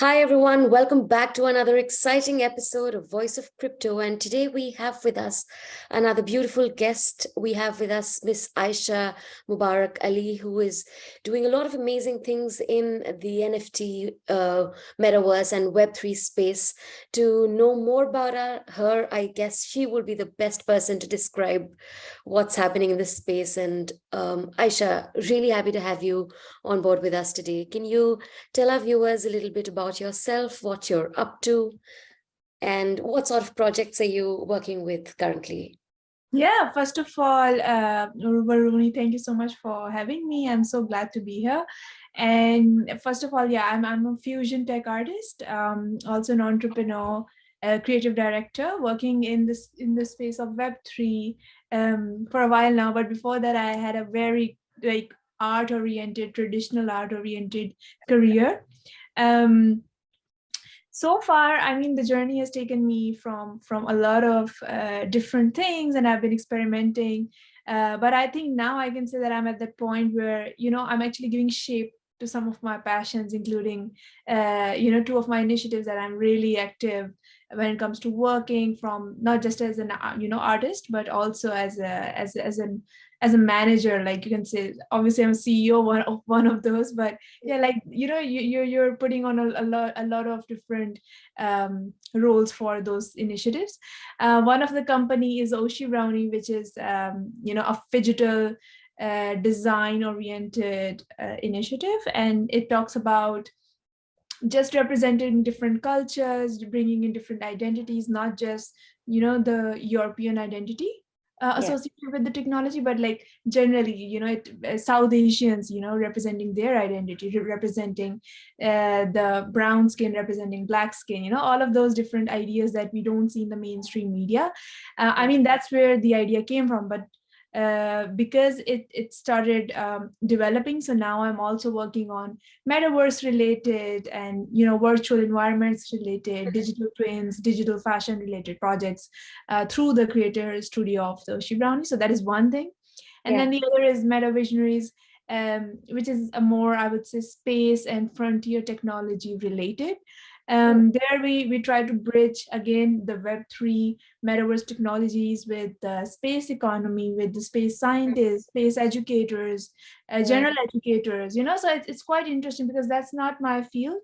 Hi, everyone. Welcome back to another exciting episode of Voice of Crypto. And today we have with us another beautiful guest. We have with us Miss Ayesha Mubarak Ali, who is doing a lot of amazing things in the NFT, Metaverse, and Web3 space. To know more about her, I guess she will be the best person to describe what's happening in this space. And Ayesha, really happy to have you on board with us today. Can you tell our viewers a little bit about yourself, what you're up to, and what sort of projects are you working with currently? Yeah, first of all, Varuni, thank you so much for having me. I'm so glad to be here. And first of all, yeah, I'm a fusion tech artist, also an entrepreneur, a creative director, working in the space of Web3 for a while now. But before that, I had a very traditional art-oriented career. Um, so far, I mean, the journey has taken me from a lot of different things, and I've been experimenting. But I think now I can say that I'm at that point where I'm actually giving shape to some of my passions, including two of my initiatives that I'm really active when it comes to working, from not just as an artist, but also as a manager. Like, you can say, obviously I'm a CEO one of those, but yeah, like you're putting on a lot of different roles for those initiatives. One of the company is Varuni, which is a digital design oriented initiative, and it talks about just representing different cultures, bringing in different identities, not just the European identity Yeah. associated with the technology, but like generally, South Asians, representing their identity, representing the brown skin, representing black skin, all of those different ideas that we don't see in the mainstream media. I mean, that's where the idea came from, but because it started developing, so now I'm also working on metaverse related and virtual environments related, digital twins, digital fashion related projects through the creator studio of the Brownie. So that is one thing. And Yeah. then the other is Meta Visionaries, which is a more, I would say, space and frontier technology related. There we try to bridge again the Web3 metaverse technologies with the space economy, with the space scientists, space educators, Right. general educators. So it's quite interesting because that's not my field,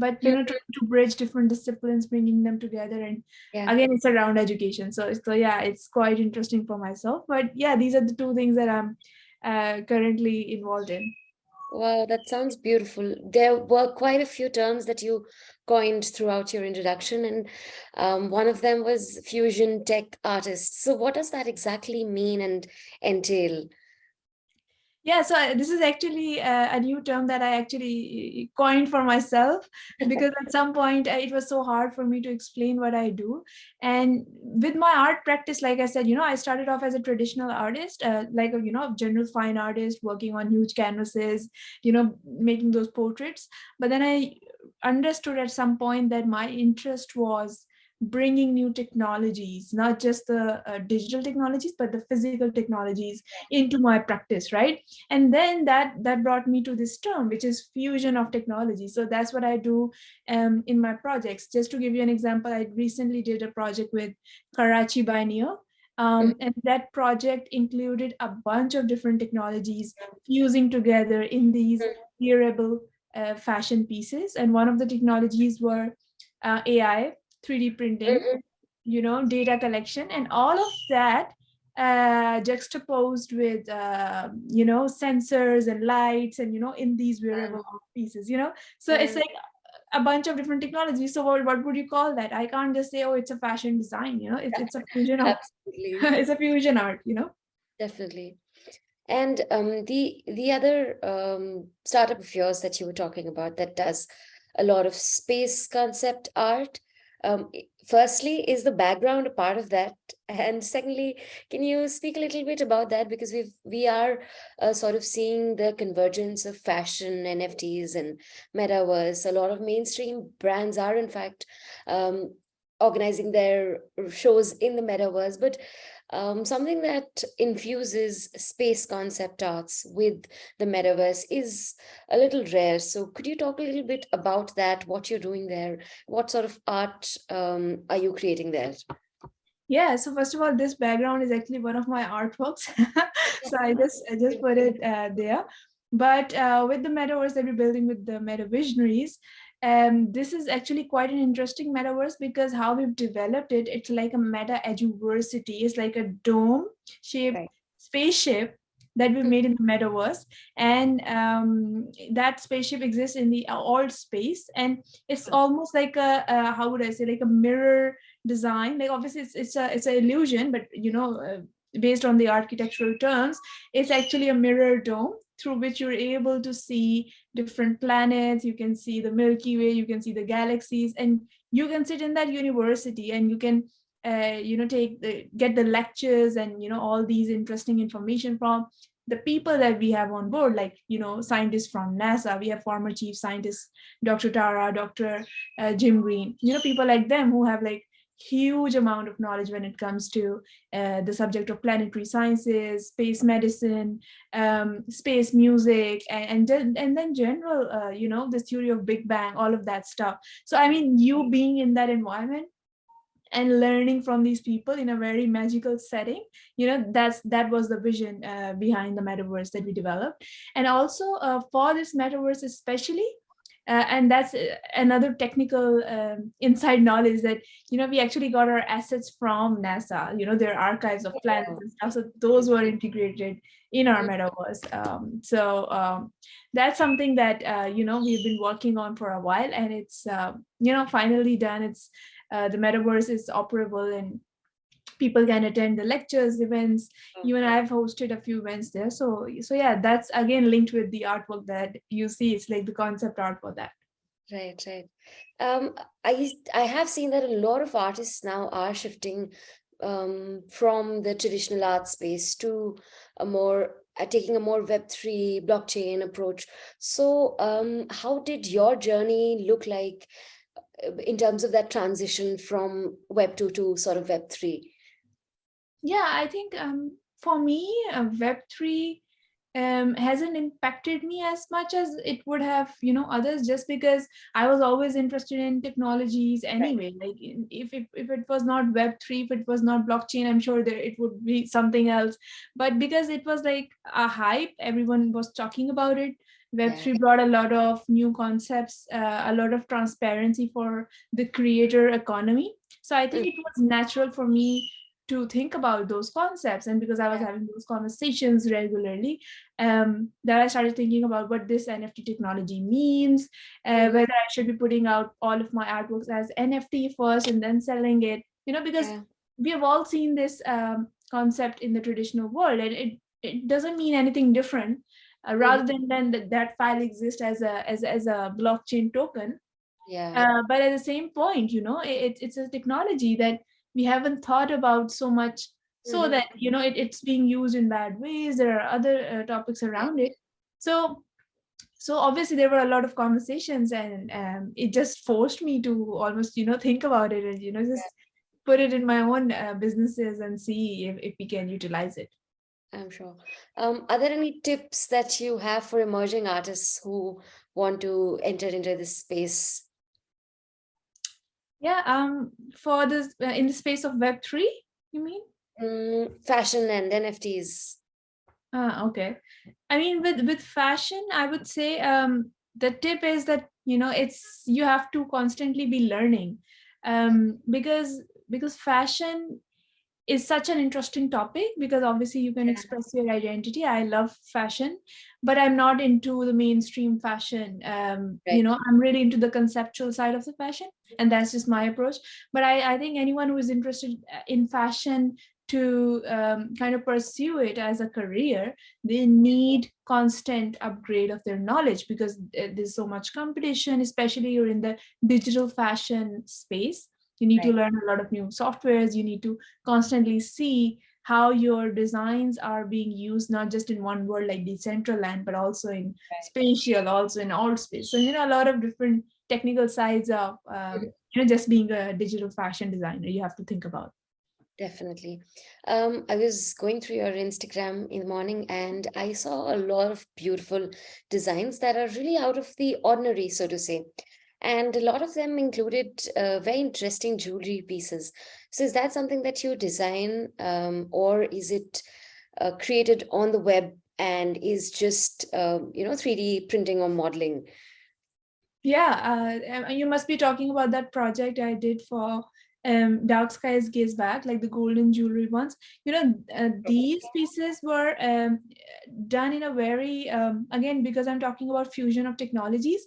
but Mhm. trying to bridge different disciplines, bringing them together, and Yeah. again, it's around education. So yeah, it's quite interesting for myself. But yeah, these are the two things that I'm currently involved in. Wow, that sounds beautiful. There were quite a few terms that you coined throughout your introduction, and one of them was fusion tech artist. So, what does that exactly mean and entail? Yeah, so this is actually a new term that I actually coined for myself, because at some point it was so hard for me to explain what I do. And with my art practice, like I said, I started off as a traditional artist, like a general fine artist, working on huge canvases, making those portraits. But then I understood at some point that my interest was bringing new technologies, not just the digital technologies, but the physical technologies into my practice, right? And then that brought me to this term, which is fusion of technology. So that's what I do in my projects. Just to give you an example, I recently did a project with Karachi by Neo, and that project included a bunch of different technologies fusing together in these wearable fashion pieces. And one of the technologies were AI, 3D printing, Mhm. data collection, and all of that juxtaposed with sensors and lights, and in these wearable pieces. So it's Mhm. like a bunch of different technologies. So what would you call that? I can't just say, oh, it's a fashion design. It's a fusion of Absolutely, it's a fusion art. definitely. And the other startup of yours that you were talking about that does a lot of space concept art. Firstly, is the background a part of that? And secondly, can you speak a little bit about that? Because we are sort of seeing the convergence of fashion, NFTs, and metaverse. A lot of mainstream brands are, in fact, organizing their shows in the metaverse. But something that infuses space concept arts with the metaverse is a little rare. So could you talk a little bit about that, what you're doing there? What sort of art are you creating there? Yeah, so first of all, this background is actually one of my artworks. So I just put it there. But with the metaverse that we're building with the meta visionaries, this is actually quite an interesting metaverse because how we've developed it, it's like a meta eduversity. It's like a dome shaped Right. spaceship that we made in the metaverse, and that spaceship exists in the old space, and it's almost like a how would I say, like a mirror design. Like obviously it's an illusion, but based on the architectural terms, it's actually a mirror dome through which you're able to see different planets. You can see the Milky Way, you can see the galaxies, and you can sit in that university and you can get the lectures and all these interesting information from the people that we have on board, like scientists from NASA. We have former chief scientists, Dr. Tara, Dr. Jim Green, people like them who have like huge amount of knowledge when it comes to the subject of planetary sciences, space medicine, space music, and then general this theory of Big Bang, all of that stuff. So I mean, you being in that environment and learning from these people in a very magical setting, that was the vision behind the metaverse that we developed. And also for this metaverse especially, and that's another technical inside knowledge, that we actually got our assets from NASA, their archives of planets and stuff, so those were integrated in our metaverse. That's something that we've been working on for a while, and it's finally done. It's the metaverse is operable and people can attend the lectures, events. Even I've hosted a few events there. So yeah, that's again linked with the artwork that you see. It's like the concept art for that. Right, right. I have seen that a lot of artists now are shifting from the traditional art space to a more taking a more Web3 blockchain approach. So, how did your journey look like in terms of that transition from Web2 to sort of Web3? Yeah, I think for me, Web3 hasn't impacted me as much as it would have, others, just because I was always interested in technologies anyway. Like if it was not Web3, if it was not blockchain, I'm sure there it would be something else. But because it was like a hype, everyone was talking about it. Web3 brought a lot of new concepts, a lot of transparency for the creator economy. So I think it was natural for me to think about those concepts. And because I was having those conversations regularly, that I started thinking about what this NFT technology means, whether I should be putting out all of my artworks as NFT first and then selling it, because we have all seen this concept in the traditional world, and it doesn't mean anything different. Rather than that file exists as a blockchain token. But at the same point, it's a technology that we haven't thought about so much, so that it's being used in bad ways. There are other topics around it. So obviously there were a lot of conversations, and it just forced me to almost think about it, and just put it in my own businesses and see if we can utilize it. I'm sure. Are there any tips that you have for emerging artists who want to enter into this space? Yeah, for this in the space of Web3, you mean? Fashion and NFTs. Okay. I mean, with fashion, I would say the tip is that it's you have to constantly be learning, because fashion is such an interesting topic, because obviously you can express your identity. I love fashion, but I'm not into the mainstream fashion. I'm really into the conceptual side of the fashion, and that's just my approach. But I think anyone who is interested in fashion to kind of pursue it as a career, they need constant upgrade of their knowledge, because there's so much competition, especially you're in the digital fashion space. You need to learn a lot of new softwares. You need to constantly see how your designs are being used, not just in one world like Decentraland, but also in spatial, also in alt space. So, a lot of different technical sides of, just being a digital fashion designer you have to think about. Definitely. I was going through your Instagram in the morning and I saw a lot of beautiful designs that are really out of the ordinary, so to say. And a lot of them included very interesting jewelry pieces. So is that something that you design, or is it created on the web and is just, 3D printing or modeling? Yeah, you must be talking about that project I did for Dark Skies Gaze Back, like the golden jewelry ones. These pieces were done in a very, again, because I'm talking about fusion of technologies.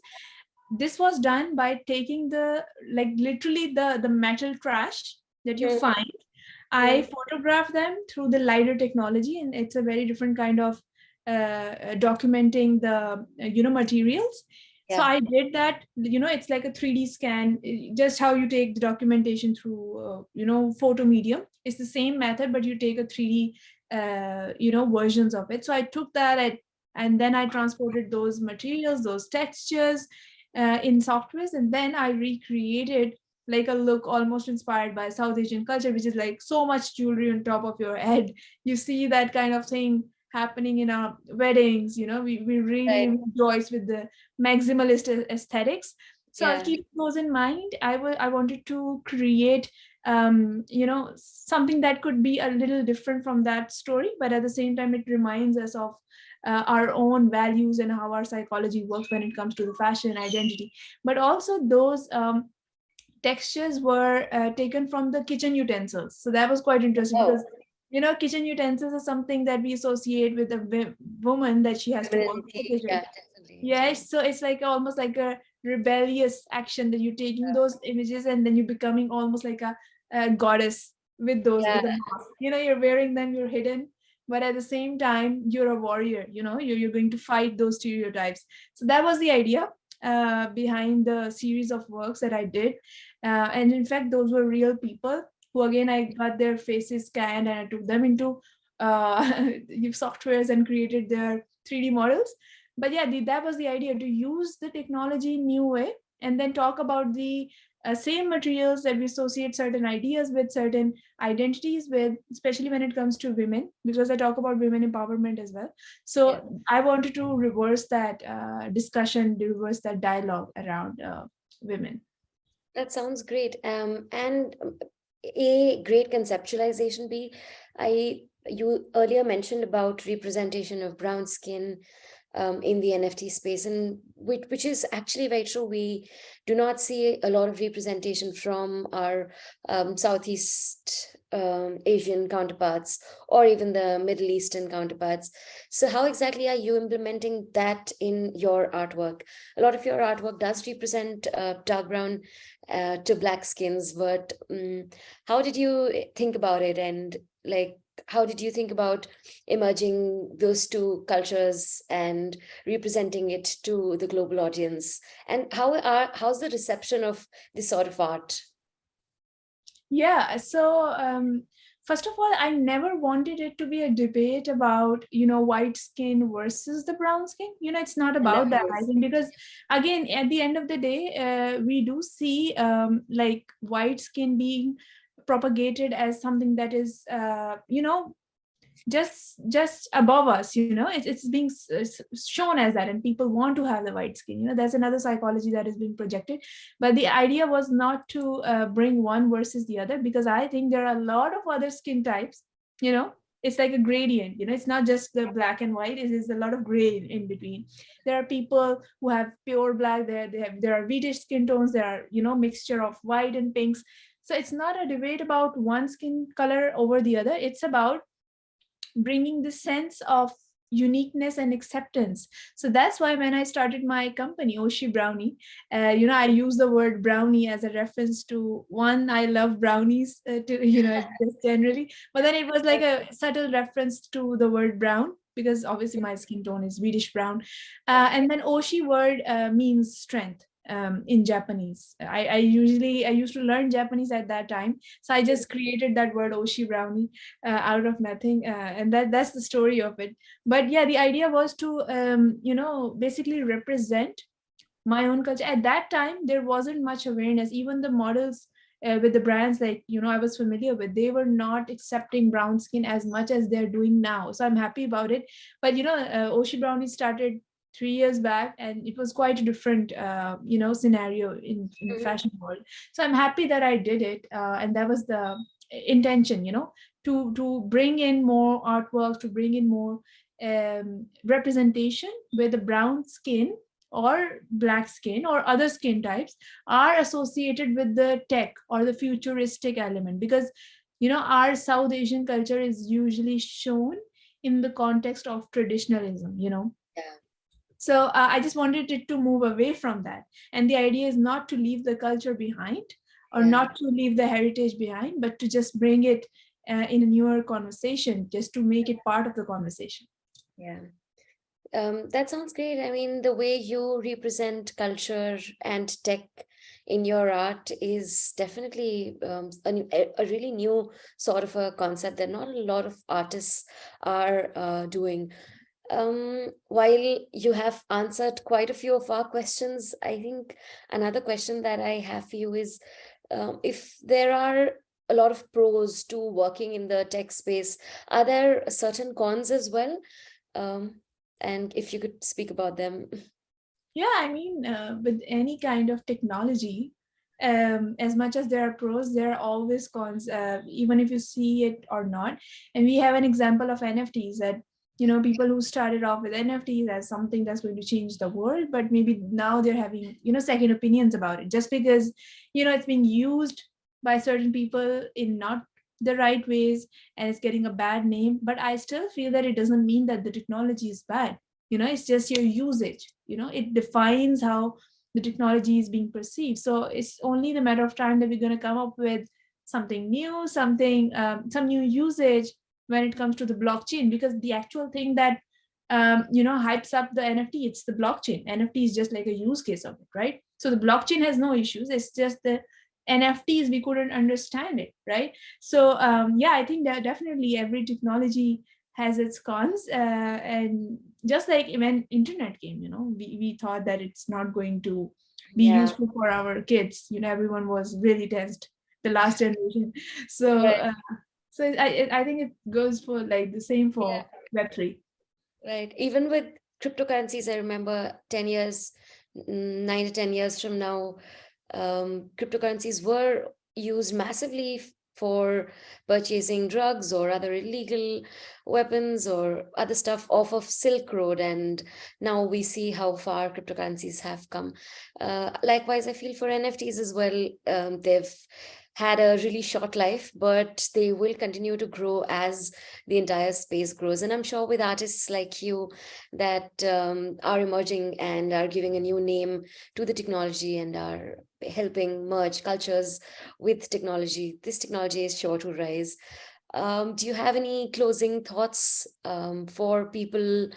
This was done by taking the, like literally the metal trash that you Mhm, find. I mhm. photograph them through the LiDAR technology, and it's a very different kind of documenting the materials. So Yeah, I did that. It's like a 3D scan, just how you take the documentation through photo medium. It's the same method, but you take a 3D versions of it. So I took that and then I transported those materials, those textures in softwares, and then I recreated like a look almost inspired by South Asian culture, which is like so much jewelry on top of your head. You see that kind of thing happening in our weddings. We really right. rejoice with the maximalist aesthetics. So I'll Yeah. keep those in mind. I wanted to create something that could be a little different from that story, but at the same time it reminds us of our own values and how our psychology works when it comes to the fashion identity. But also those textures were taken from the kitchen utensils. So that was quite interesting Oh, because kitchen utensils is something that we associate with a woman, that she has to work in the femininity. kitchen. Yeah, definitely. Yes, so it's like almost like a rebellious action that you're taking those images and then you're becoming almost like a goddess with those, Yeah, with a mask. You're wearing them, you're hidden, but at the same time you're a warrior. You're going to fight those stereotypes. So that was the idea behind the series of works that I did. And in fact, those were real people who, again, I got their faces scanned and I took them into softwares and created their 3D models. But yeah, that was the idea, to use the technology in new way and then talk about the same materials that we associate certain ideas with, certain identities with, especially when it comes to women, because I talk about women empowerment as well. yeah. So I wanted to reverse that discussion, reverse that dialogue around women. That sounds great. And a great conceptualization be, you earlier mentioned about representation of brown skin in the NFT space, and which is actually very true. We do not see a lot of representation from our Southeast Asian counterparts or even the Middle Eastern counterparts. So, how exactly are you implementing that in your artwork? A lot of your artwork does represent dark brown to black skins, but how did you think about it? And like, how did you think about emerging those two cultures and representing it to the global audience? And how's the reception of this sort of art? Yeah, so first of all, I never wanted it to be a debate about, white skin versus the brown skin. It's not about that, I Nice. think, because again, at the end of the day, we do see like white skin being propagated as something that is, just above us. It's being shown as that, and people want to have the white skin. That's another psychology that is being projected. But the idea was not to bring one versus the other, because I think there are a lot of other skin types. It's like a gradient. It's not just the black and white. It is a lot of gray in between. There are people who have pure black. There are wheatish skin tones. There are mixture of white and pinks. So it's not a debate about one skin color over the other. It's about bringing the sense of uniqueness and acceptance. So that's why when I started my company, Oshi Brownie, I use the word brownie as a reference to, one, I love brownies, to just generally, but then it was like a subtle reference to the word brown, because obviously my skin tone is Swedish brown. And then Oshi word means strength in Japanese. I used to learn Japanese at that time, so I just created that word Oshi Brownie out of nothing, and that's the story of it. But yeah, the idea was to basically represent my own culture. At that time there wasn't much awareness. Even the models with the brands like, I was familiar with, they were not accepting brown skin as much as they're doing now. So I'm happy about it. But Oshi Brownie started 3 years back, and it was quite a different scenario in the fashion world. So I'm happy that I did it, and that was the intention, to bring in more artwork, to bring in more representation where the brown skin or black skin or other skin types are associated with the tech or the futuristic element. Because our South Asian culture is usually shown in the context of traditionalism. Yeah. So I just wanted it to move away from that. And the idea is not to leave the culture behind, or Yeah. not to leave the heritage behind, but to just bring it in a newer conversation, just to make it part of the conversation. Yeah. That sounds great. I mean, the way you represent culture and tech in your art is definitely a really new sort of a concept that not a lot of artists are doing. While you have answered quite a few of our questions, I think another question that I have for you is, if there are a lot of pros to working in the tech space, are there certain cons as well? And if you could speak about them. Yeah, I mean, with any kind of technology, as much as there are pros, there are always cons, even if you see it or not. And we have an example of NFTs, that people who started off with NFTs as something that's going to change the world, but maybe now they're having second opinions about it, just because it's being used by certain people in not the right ways, and it's getting a bad name. But I still feel that it doesn't mean that the technology is bad. It's just your usage. It defines how the technology is being perceived. So it's only the matter of time that we're going to come up with something new, some new usage when it comes to the blockchain. Because the actual thing that hypes up the NFT, it's the blockchain. NFT is just like a use case of it, right? So the blockchain has no issues. It's just the NFTs, we couldn't understand it, right? So yeah, I think that definitely every technology has its cons, and just like when internet came, we thought that it's not going to be Yeah. useful for our kids. Everyone was really tensed, the last generation. So Right. I think it goes for like the same Yeah. for Web3. Right. Even with cryptocurrencies, I remember 10 years, 9 to 10 years from now, cryptocurrencies were used massively for purchasing drugs or other illegal weapons or other stuff off of Silk Road. And now we see how far cryptocurrencies have come. Likewise, I feel for NFTs as well. They've had a really short life, but they will continue to grow as the entire space grows. And I'm sure with artists like you that are emerging and are giving a new name to the technology and are helping merge cultures with technology, this technology is sure to rise. Do you have any closing thoughts for people,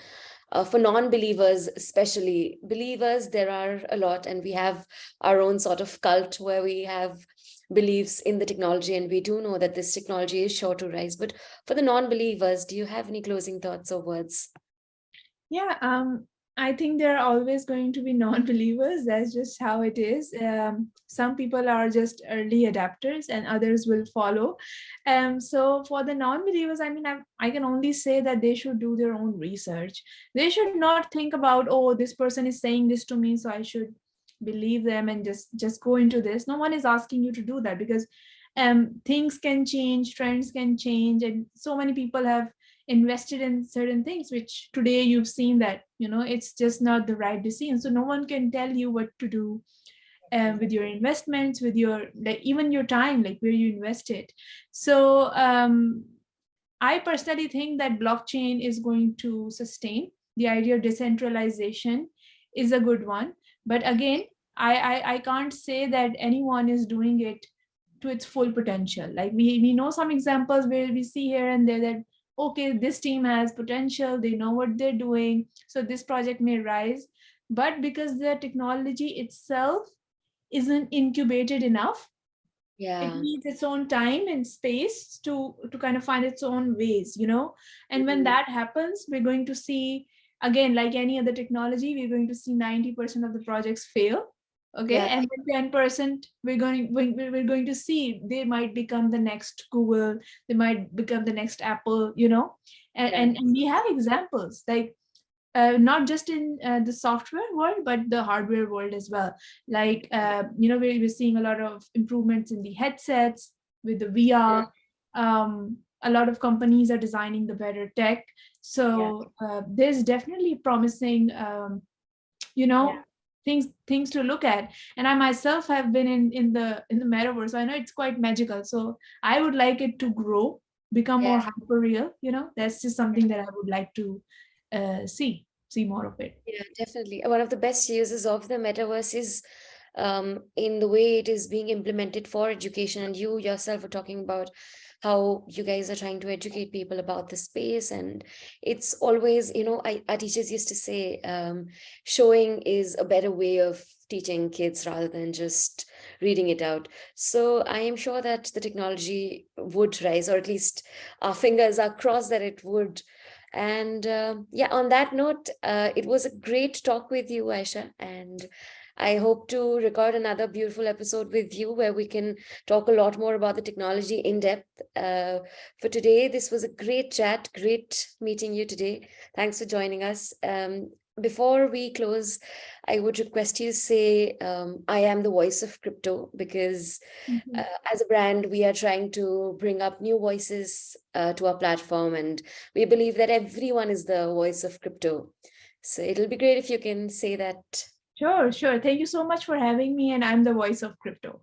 for non-believers, especially? Believers, there are a lot, and we have our own sort of cult where we have beliefs in the technology, and we do know that this technology is sure to rise. But for the non-believers, do you have any closing thoughts or words? Yeah, I think there are always going to be non-believers. That's just how it is. Some people are just early adapters, and others will follow. So for the non-believers, I mean, I can only say that they should do their own research. They should not think about, oh, this person is saying this to me, so I should believe them and just go into this. No one is asking you to do that, because things can change, trends can change, and so many people have invested in certain things which today you've seen that it's just not the right decision. So no one can tell you what to do with your investments, with your, like, even your time, like where you invest it. So I personally think that blockchain is going to sustain. The idea of decentralization is a good one, but again, I can't say that anyone is doing it to its full potential. Like we know some examples where we see here and there that, okay, this team has potential, they know what they're doing, so this project may rise. But because the technology itself isn't incubated enough, it Yeah. needs its own time and space to kind of find its own ways. And when Mhm. that happens, we're going to see, again, like any other technology, we're going to see 90% of the projects fail. Okay, Yeah, and then 10% we're going to see they might become the next Google, they might become the next Apple, and, yeah, and we have examples like not just in the software world, but the hardware world as well. Like, we're seeing a lot of improvements in the headsets with the yeah, VR. A lot of companies are designing the better tech. yeah, So there's definitely promising, you know, yeah. things to look at. And I myself have been in the metaverse. So I know it's quite magical. So I would like it to grow, become more Yeah. hyper real. That's just something that I would like to see more of it. Yeah, definitely. One of the best uses of the metaverse is in the way it is being implemented for education. And you yourself are talking about how you guys are trying to educate people about the space. And it's always, our teachers used to say, showing is a better way of teaching kids rather than just reading it out. So I am sure that the technology would rise, or at least our fingers are crossed that it would. And yeah, on that note, it was a great talk with you, Aisha. And I hope to record another beautiful episode with you where we can talk a lot more about the technology in depth. For today, this was a great chat. Great meeting you today. Thanks for joining us. Before we close, I would request you to say, I am the voice of crypto, because Mhm. as a brand, we are trying to bring up new voices to our platform, and we believe that everyone is the voice of crypto. So it'll be great if you can say that. Sure, sure. Thank you so much for having me. And I'm the voice of crypto.